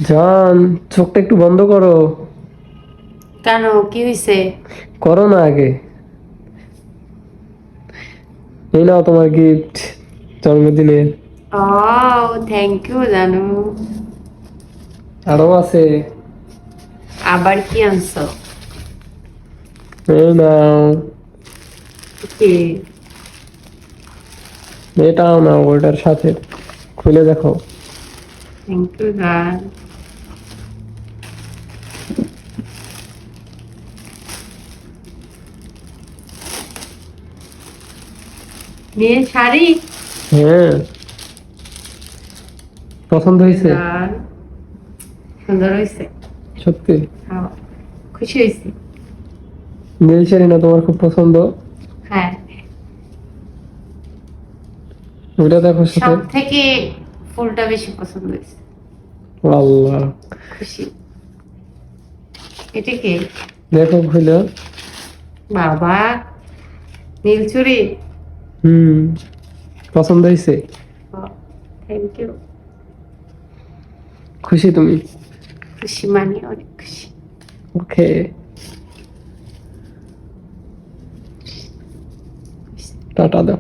জান, চোখটা একটু বন্ধ করো। কেন, কি হয়েছে? করো না আগে। এই নাও তোমার গিফট জন্মদিনের। ও, থ্যাংক ইউ জানু। আরো আছে। আবার কি আনছো? এই নাও। কি? এটাও নাও, ওটার সাথে খুলে দেখো। থ্যাংক ইউ জান। মেয়ের শাড়ি? হ্যাঁ, পছন্দ হয়েছে? জান, সুন্দর হয়েছে। সত্যি? হ্যাঁ, খুশি হয়েছি। নীল শাড়ি না তোমার খুব পছন্দ? হ্যাঁ, ওটা দেখো সাথে। সব থেকে ফুলটা বেশি পছন্দ হয়েছে। আল্লাহ, খুশি। এটা কি? দেখো খুলে। বাবা, নীল চুড়ি। হুম, পছন্দ হয়েছে? Thank you. খুশি তুমি? খুশি মানে অনেক খুশি। ওকে, টাটা দাও।